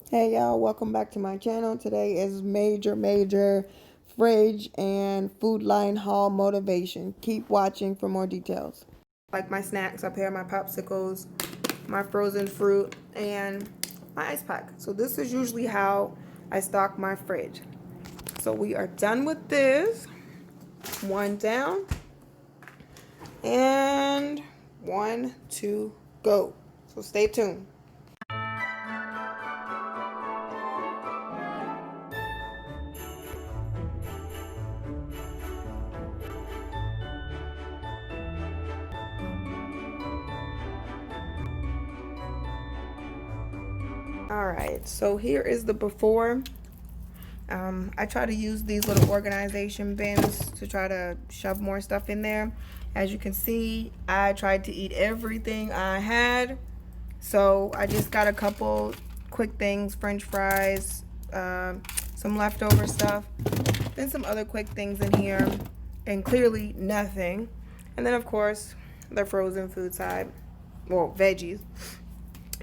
Hey y'all, welcome back to my channel. Today is major fridge and food line haul motivation. Keep watching for more details. Like my snacks up here, my popsicles, my frozen fruit, and my ice pack. So this is usually how I stock my fridge. So we are done with this. One down and one to go. So stay tuned. All right, so here is the before. I try to use these little organization bins to try to shove more stuff in there. As you can see, I tried to eat everything I had. So I just got a couple quick things, French fries, some leftover stuff, then some other quick things in here, and clearly nothing. And then of course, the frozen food side, well, veggies.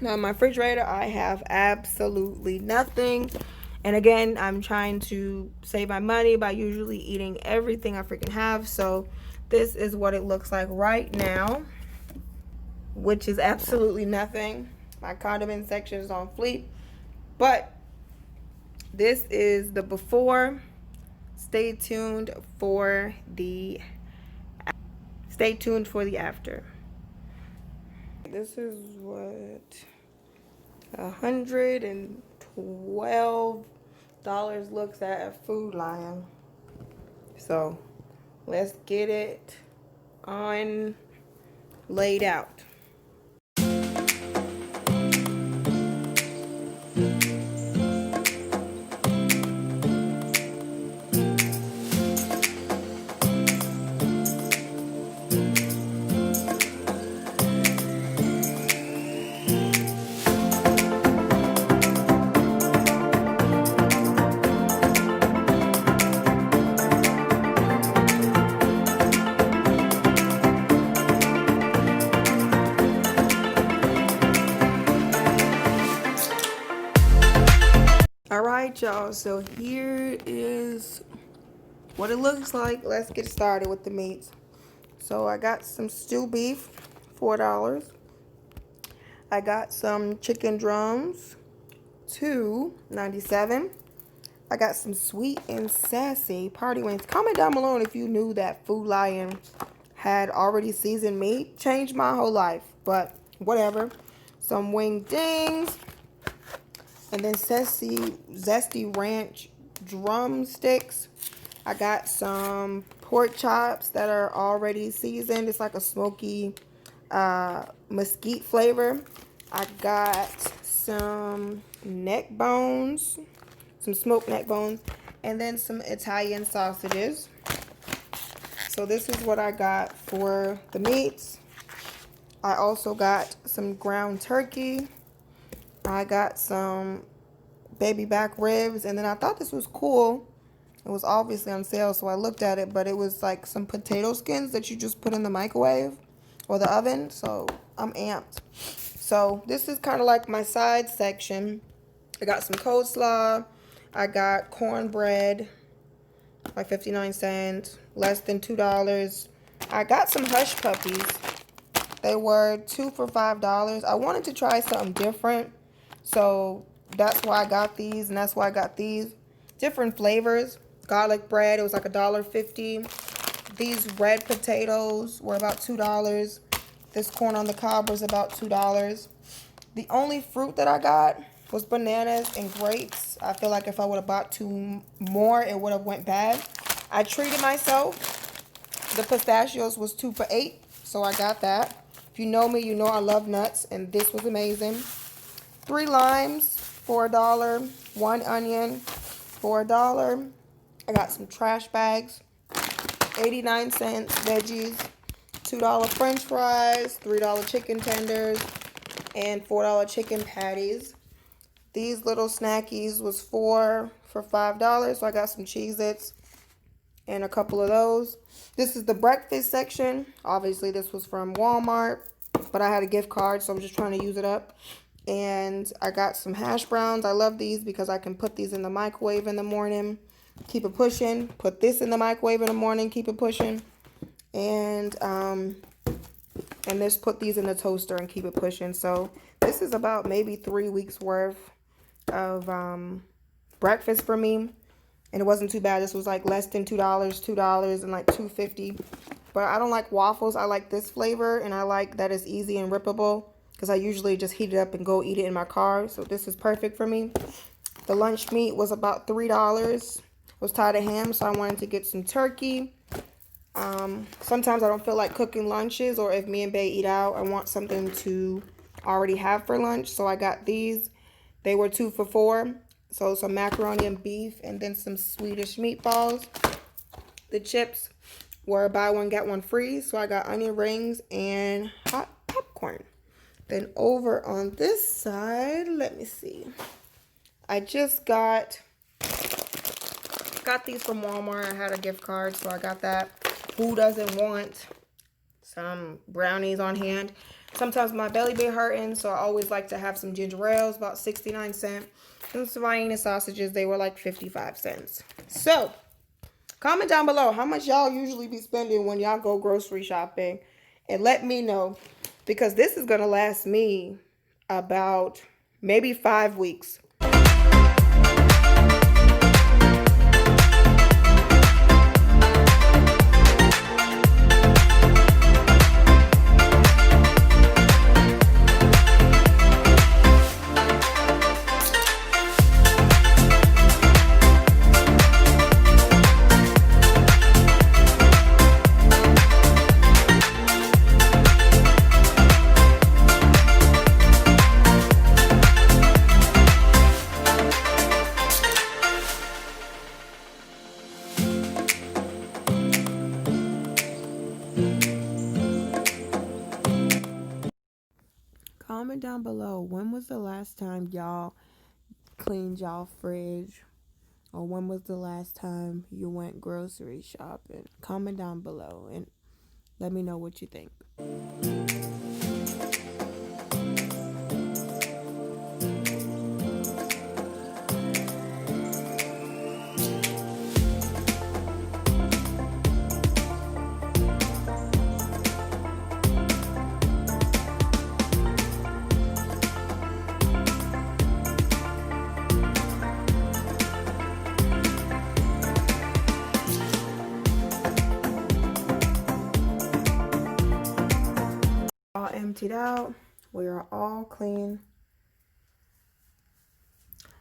Now in my refrigerator, I have absolutely nothing. And again, I'm trying to save my money by usually eating everything I freaking have. So this is what it looks like right now, which is absolutely nothing. My condiment section is on fleek. But this is the before. Stay tuned for the after. This is what $112 looks at Food Lion. So let's get it on laid out. All right, y'all, so here is what it looks like. Let's get started with the meats. So I got some stew beef, $4. I got some chicken drums, $2.97. I got some sweet and sassy party wings. Comment down below if you knew that Food Lion had already seasoned meat. Changed my whole life, but whatever. Some wing dings. And then zesty ranch drumsticks. I got some pork chops that are already seasoned. It's like a smoky mesquite flavor. I got some neck bones, some smoked neck bones, and then some Italian sausages. So this is what I got for the meats. I also got some ground turkey. I got some baby back ribs, and then I thought this was cool. It was obviously on sale, so I looked at it, but it was like some potato skins that you just put in the microwave or the oven, so I'm amped. So this is kind of like my side section. I got some coleslaw. I got cornbread, like 59 cents, less than $2. I got some hush puppies. They were 2 for $5. I wanted to try something different, so that's why I got these, and that's why I got these. Different flavors. Garlic bread, it was like $1.50. These red potatoes were about $2. This corn on the cob was about $2. The only fruit that I got was bananas and grapes. I feel like if I would have bought two more, it would have went bad. I treated myself. The pistachios was 2 for $8, so I got that. If you know me, you know I love nuts, and this was amazing. 3 limes, $4. 1 onion, $4. I got some trash bags, 89 cents veggies, $2 French fries, $3 chicken tenders, and $4 chicken patties. These little snackies was 4 for $5, so I got some Cheez-Its and a couple of those. This is the breakfast section. Obviously, this was from Walmart, but I had a gift card, so I'm just trying to use it up. And I got some hash browns. I love these because I can put these in the microwave in the morning, keep it pushing. Put this in the microwave in the morning, keep it pushing. And just put these in the toaster and keep it pushing. So this is about maybe 3 weeks worth of breakfast for me. And it wasn't too bad. This was like less than $2 and like $2.50. But I don't like waffles. I like this flavor, and I like that it's easy and rippable because I usually just heat it up and go eat it in my car. So this is perfect for me. The lunch meat was about $3. I was tired of ham, so I wanted to get some turkey. Sometimes I don't feel like cooking lunches, or if me and Bae eat out, I want something to already have for lunch. So I got these. They were 2 for $4. So some macaroni and beef, and then some Swedish meatballs. The chips were buy one, get one free. So I got onion rings and hot popcorn. Then over on this side, let me see. I just got these from Walmart. I had a gift card, so I got that. Who doesn't want some brownies on hand? Sometimes my belly be hurting, so I always like to have some ginger ales, about 69 cents. And some Vienna sausages, they were like 55 cents. So, comment down below how much y'all usually be spending when y'all go grocery shopping. And let me know, because this is going to last me about maybe 5 weeks. Comment down below, when was the last time y'all cleaned y'all fridge? Or when was the last time you went grocery shopping? Comment down below and let me know what you think. All emptied out. We are all clean.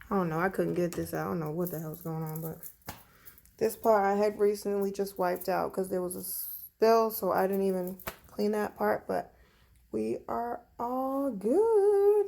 I don't know. I couldn't get this out. I don't know what the hell's going on, but this part I had recently just wiped out because there was a spill, so I didn't even clean that part, but we are all good.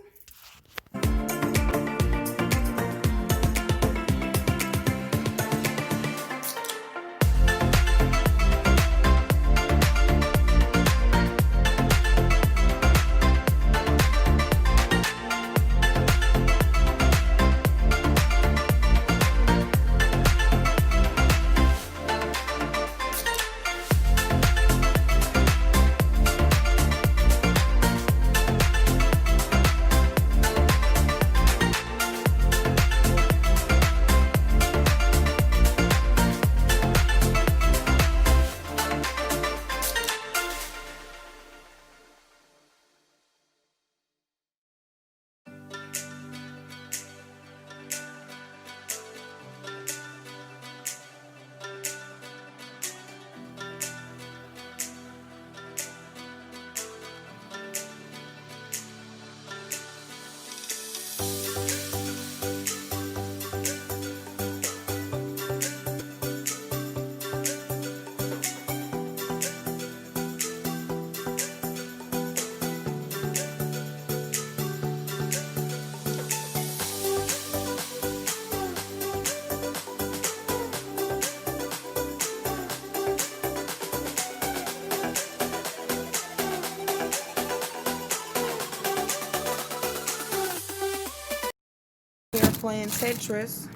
We are playing Tetris.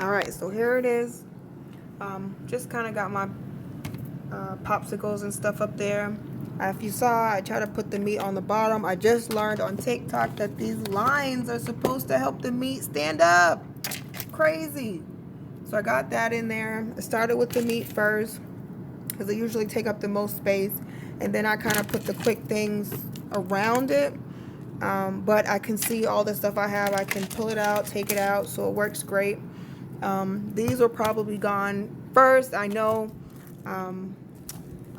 Alright, so here it is. Just kind of got my popsicles and stuff up there. If you saw, I try to put the meat on the bottom. I just learned on TikTok that these lines are supposed to help the meat stand up. Crazy. So I got that in there. I started with the meat first because they usually take up the most space. And then I kind of put the quick things around it. But I can see all the stuff I have. I can pull it out, take it out, so it works great. These are probably gone first. I know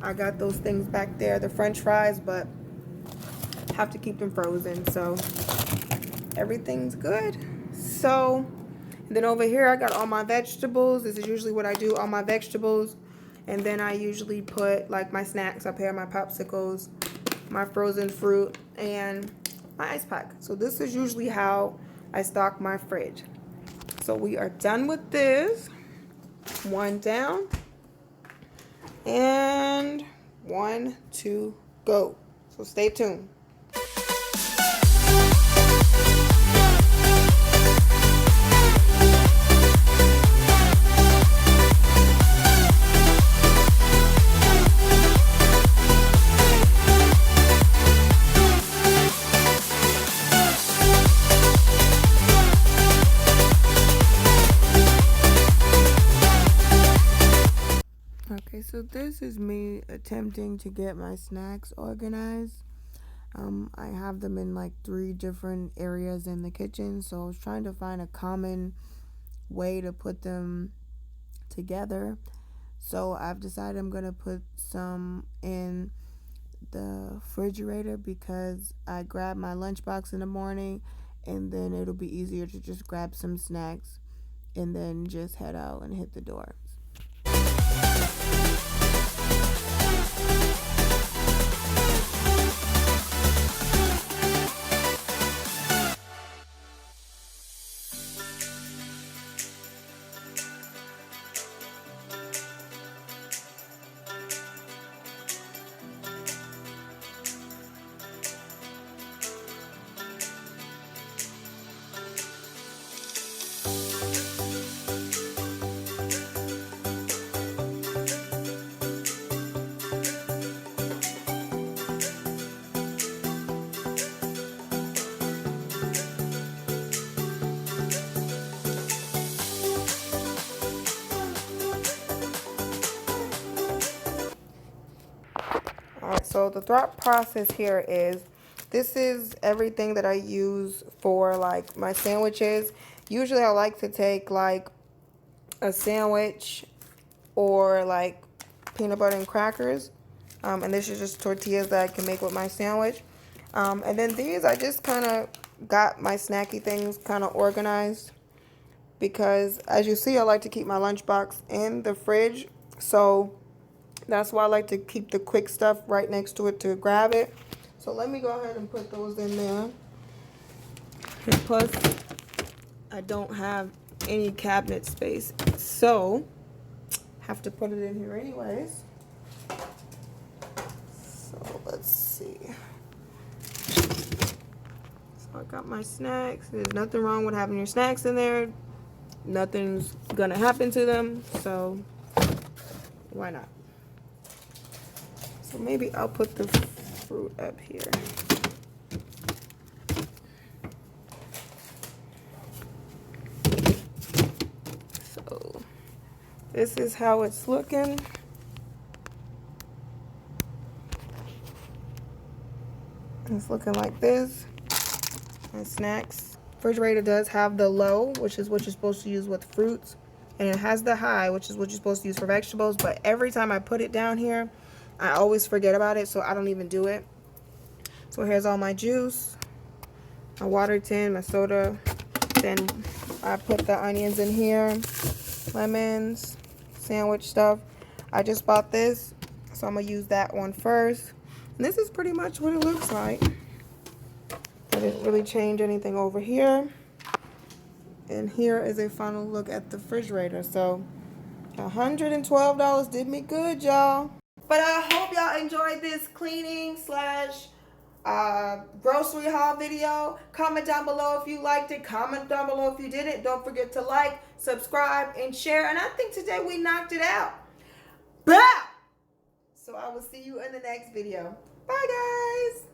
I got those things back there, the French fries, but have to keep them frozen. So everything's good. So then over here I got all my vegetables. This is usually what I do, all my vegetables. And then I usually put like my snacks up here, my popsicles, my frozen fruit, and my ice pack. So this is usually how I stock my fridge. So we are done with this. One down. And 1, 2, go. So stay tuned. Okay, so this is me attempting to get my snacks organized. I have them in like 3 different areas in the kitchen, so I was trying to find a common way to put them together. So I've decided I'm going to put some in the refrigerator because I grab my lunchbox in the morning, and then it'll be easier to just grab some snacks and then just head out and hit the door. Alright, so the thought process here is, this is everything that I use for like my sandwiches. Usually I like to take like a sandwich or like peanut butter and crackers. And this is just tortillas that I can make with my sandwich. And then these, I just kind of got my snacky things kind of organized. Because as you see, I like to keep my lunchbox in the fridge. So that's why I like to keep the quick stuff right next to it to grab it. So let me go ahead and put those in there. And plus, I don't have any cabinet space, so have to put it in here anyways. So let's see. So I got my snacks. There's nothing wrong with having your snacks in there. Nothing's gonna happen to them, so why not? So maybe I'll put the fruit up here. So this is how it's looking. It's looking like this. And snacks. Refrigerator does have the low, which is what you're supposed to use with fruits. And it has the high, which is what you're supposed to use for vegetables. But every time I put it down here, I always forget about it, so I don't even do it. So here's all my juice, my water tin, my soda. Then I put the onions in here, lemons, sandwich stuff. I just bought this, so I'm going to use that one first. And this is pretty much what it looks like. I didn't really change anything over here. And here is a final look at the refrigerator. So $112 did me good, y'all. But I hope y'all enjoyed this cleaning slash grocery haul video. Comment down below if you liked it. Comment down below if you didn't. Don't forget to like, subscribe, and share. And I think today we knocked it out. Bow! So I will see you in the next video. Bye, guys.